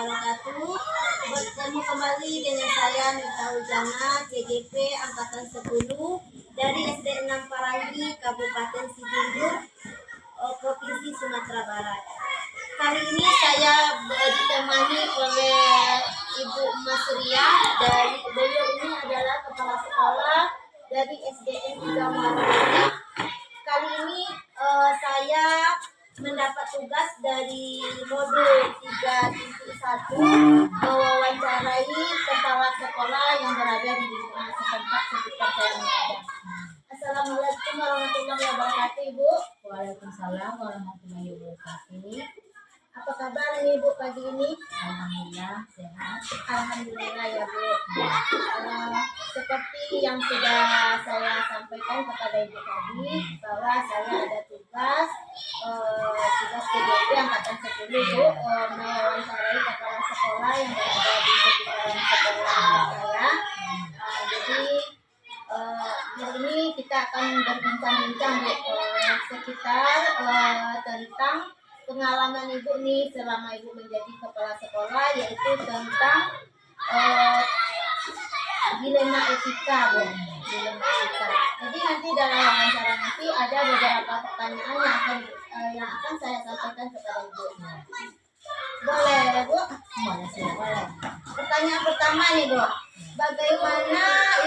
wabarakatuh. Bertemu kembali dengan saya Nita Ujana, CGP Angkatan 10 dari SD 6 Parangi, Kabupaten Sijunjung, Provinsi Sumatera Barat. Kali ini saya ditemani oleh Ibu Mas Ria. Dari beliau ini adalah kepala sekolah dari SDN 3 Parangi. Kali ini saya mendapat tugas dari modul 3.1 mewawancarai kepala sekolah yang berada di lingkungan setempat sekitar saya berada. Assalamualaikum warahmatullahi wabarakatuh, Ibu. Waalaikumsalam warahmatullahi wabarakatuh. Apa kabar nih, Bu, pagi ini? Alhamdulillah sehat. Alhamdulillah ya, Bu. Seperti yang sudah saya sampaikan kepada Ibu tadi, bahwa saya ada tugas KJP Angkatan 10, Bu, mewawancarai kepala sekolah yang berada di sekitaran sekolah saya. Jadi hari ini kita akan berbincang-bincang, Bu, sekitar tentang pengalaman Ibu nih selama Ibu menjadi kepala sekolah, yaitu tentang dilema etika, Bu. Dilema etika. Jadi nanti dalam wawancara nanti ada beberapa pertanyaan yang akan saya sampaikan kepada Ibu. Boleh, Bu? Boleh. Pertanyaan pertama nih, Bu. Bagaimana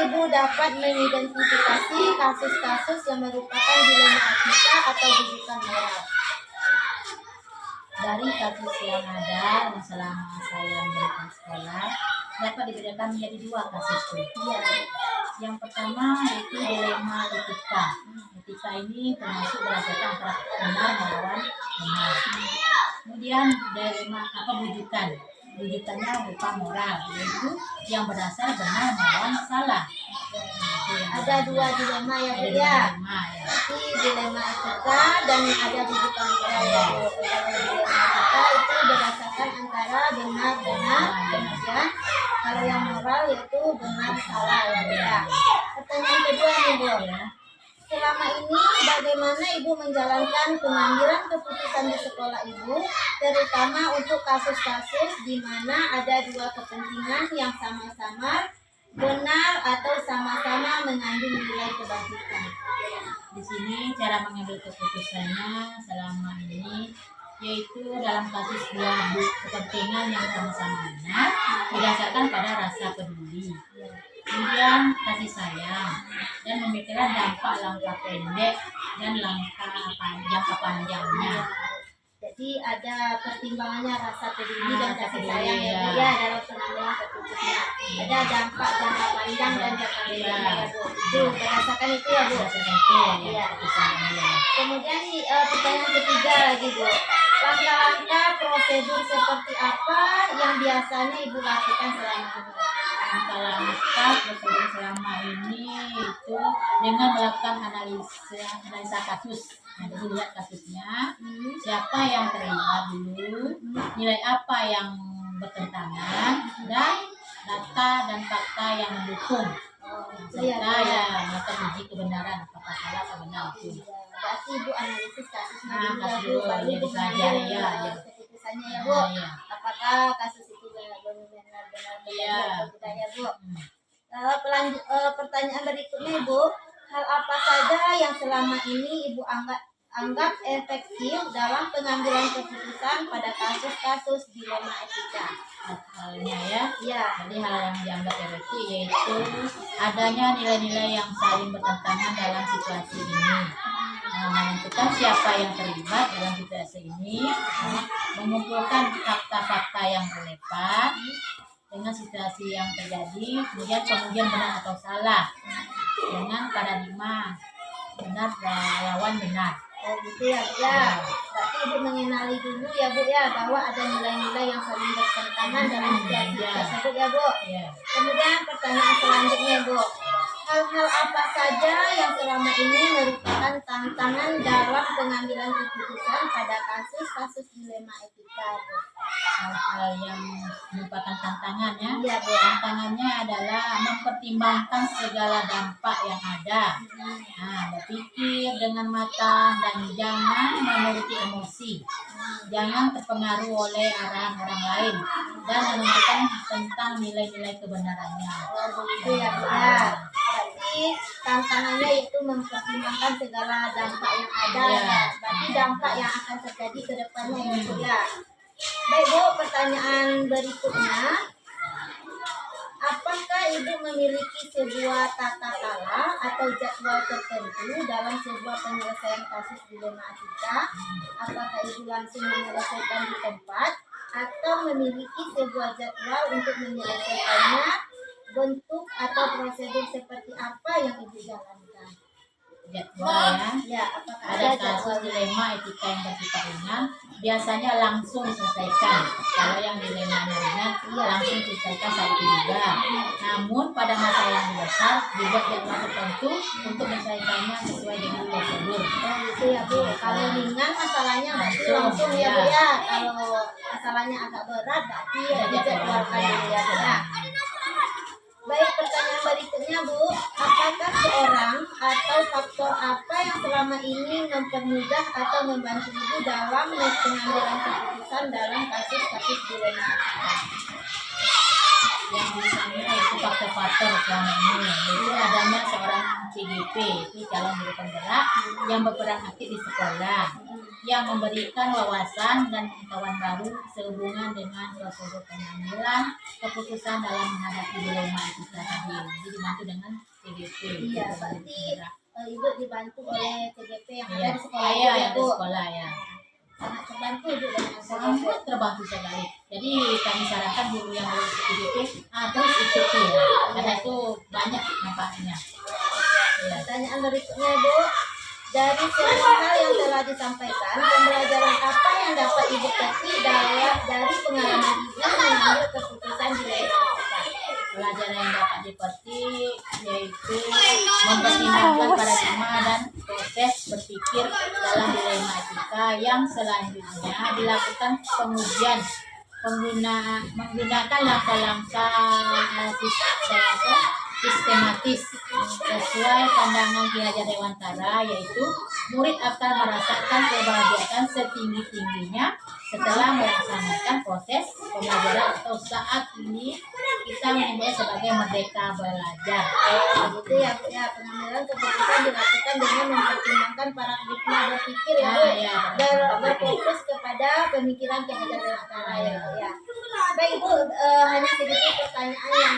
Ibu dapat mengidentifikasi kasus-kasus yang merupakan dilema etika atau rujukan moral? Dari kasus yang ada selama saya menjadi sekolah dapat dibedakan menjadi dua kasus. Yang pertama yaitu dilema etika. Etika ini termasuk berdasarkan antara benar melawan benar. Kemudian dilema rujukan. Rujukannya berupa moral, yaitu yang berdasar benar melawan salah. Ada dua dilema ya, Bu, ya. Jadi dilema etika dan ada rujukan moral ya, Bu. Dilema etika itu berdasarkan antara benar, kemudian kalau yang moral yaitu benar salah ya, Bu, ya. Pertanyaan kedua nih, Bu. Selama ini bagaimana Ibu menjalankan pengambilan keputusan di sekolah Ibu, terutama untuk kasus-kasus di mana ada dua kepentingan yang sama-sama benar atau sama-sama mengandung nilai kebajikan? Di sini cara mengambil keputusannya selama ini yaitu dalam kasus dua kepentingan yang sama-sama benar didasarkan pada rasa peduli, kemudian kasih sayang, dan memikirkan dampak langkah pendek dan jangka panjangnya. Jadi ada pertimbangannya rasa peduli dan kasih sayang ya, Bu, ya, dalam pengambilan keputusan. Ada dampak jangka panjang dan jangka pendek ya, Bu. Itu berdasarkan itu ya, Bu. Iya. Kemudian pertanyaan ketiga lagi, Bu. Langkah-langkah prosedur seperti apa yang biasanya Ibu lakukan selama ini? Langkah prosedur selama ini itu dengan melakukan analisa kasus. Jadi lihat kasusnya, siapa yang terlibat dulu, nilai apa yang bertentangan, dan data dan fakta yang mendukung. Serta melakukan uji kebenaran apakah salah atau benar itu. Berarti Ibu analisis kasusnya kasus dulu, baru Ibu dipelajari keputusannya ya, Bu. Apakah kasus itu benar-benar atau tidak ya, Bu. Pertanyaan berikutnya, Bu. Hal apa saja yang selama ini Ibu anggap efektif dalam pengambilan keputusan pada kasus-kasus dilema etika? Halnya jadi hal yang dianggap efektif yaitu adanya nilai-nilai yang saling bertentangan dalam situasi ini. Menentukan siapa yang terlibat dalam situasi ini, mengumpulkan fakta-fakta yang relevan dengan situasi yang terjadi, kemudian benar atau salah dengan paradigma benar lawan benar. Gitu ya, Bu, ya. Berarti Ibu mengenali dulu ya, Bu, ya, bahwa ada nilai-nilai yang saling bertentangan dalam situasi tersebut ya, Bu. Kemudian pertanyaan selanjutnya, Bu. hal-hal apa saja yang selama ini merupakan tantangan dalam pengambilan keputusan pada kasus-kasus dilema etika, Bu? Hal-hal yang merupakan tantangan ya. Iya, Bu. Tantangannya adalah mempertimbangkan segala dampak yang ada. Nah, berpikir dengan matang dan jangan menuruti emosi. Jangan terpengaruh oleh arahan orang lain dan menentukan tentang nilai-nilai kebenarannya. Oh, begitu ya, Bu, ya. Berarti tantangannya itu mempertimbangkan segala dampak yang ada. Iya. Ya. Berarti dampak yang akan terjadi ke depannya ya, Bu, ya. Baik, Bu, pertanyaan berikutnya. Apakah Ibu memiliki sebuah tata cara atau jadwal tertentu dalam sebuah penyelesaian kasus dilema etika? Apakah Ibu langsung menyelesaikan di tempat atau memiliki sebuah jadwal untuk menyelesaikannya? Bentuk atau prosedur seperti apa yang Ibu jalankan? Jadwal ya. Ya, apakah Ada ada kasus jadwalnya? dilema etika yang bersifat ringan, biasanya langsung diselesaikan. Kalau yang dilema ringan, langsung diselesaikan saat itu juga. Namun pada masalah yang lebih besar, dibuat jadwal tertentu untuk menyelesaikannya sesuai dengan prosedur. Oh, gitu ya, Bu. Kalau ringan masalahnya berarti Langsung, langsung ya, ya. Bu, ya. Kalau masalahnya agak berat berarti ya dijadwalkan dulu ya, Bu, ya. Baik, pertanyaan berikutnya, Bu. Apakah seorang atau faktor apa yang selama ini mempermudah atau membantu Ibu dalam pengambilan keputusan dalam kasus-kasus dilema etika? Yang disebutnya itu faktor-faktor selama ini, yaitu adanya seorang CGP, itu calon guru penggerak yang berperan aktif di sekolah, yang memberikan wawasan dan pengetahuan baru sehubungan dengan prosedur pengambilan keputusan dalam menghadapi dilema etika tadi. Jadi dibantu dengan CGP. Iya, berarti Ibu dibantu oleh CGP yang Iya, ada di sekolah saya ya, yang di Bu. sekolah ya. Sangat terbantu Ibu dengan CGP. Sangat terbantu sekali. Jadi kami sarankan guru yang lulus CGP terus ikuti ya, karena itu banyak manfaatnya. Ya. Pertanyaan berikutnya, Bu. Dari semua hal yang telah disampaikan, pembelajaran apa yang dapat Ibu petik dari pengalaman Ibu mengambil keputusan dilema etika? Pelajaran yang dapat dipetik yaitu mempertimbangkan paradigma dan proses berpikir dalam dilema etika yang selanjutnya dilakukan pengujian menggunakan langkah-langkah sistematis sesuai pandangan Ki Hajar Dewantara, yaitu murid akan merasakan kebahagiaan setinggi-tingginya setelah melaksanakan proses pembelajaran atau saat ini kita menyebutnya sebagai merdeka belajar. Begitu ya, Bu, ya. Pengambilan keputusan dilakukan dengan mempertimbangkan paradigma berpikir ya, Bu. Ya, Berfokus kepada pemikiran Ki Hajar Dewantara ya, Bu, ya. Baik, Bu, hanya sedikit pertanyaan yang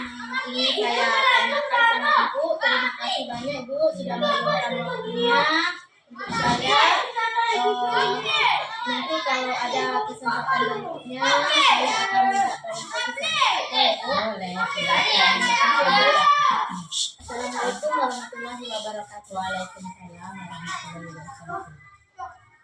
ingin saya tanyakan sama Ibu. Terima kasih banyak, Ibu, sudah meluangkan waktunya untuk saya. Nanti kalau ada kesempatan berikutnya, saya akan minta tolong lagi sama Ibu. boleh, silakan. Assalamualaikum warahmatullahi wabarakatuh. Waalaikumsalam warahmatullahi wabarakatuh.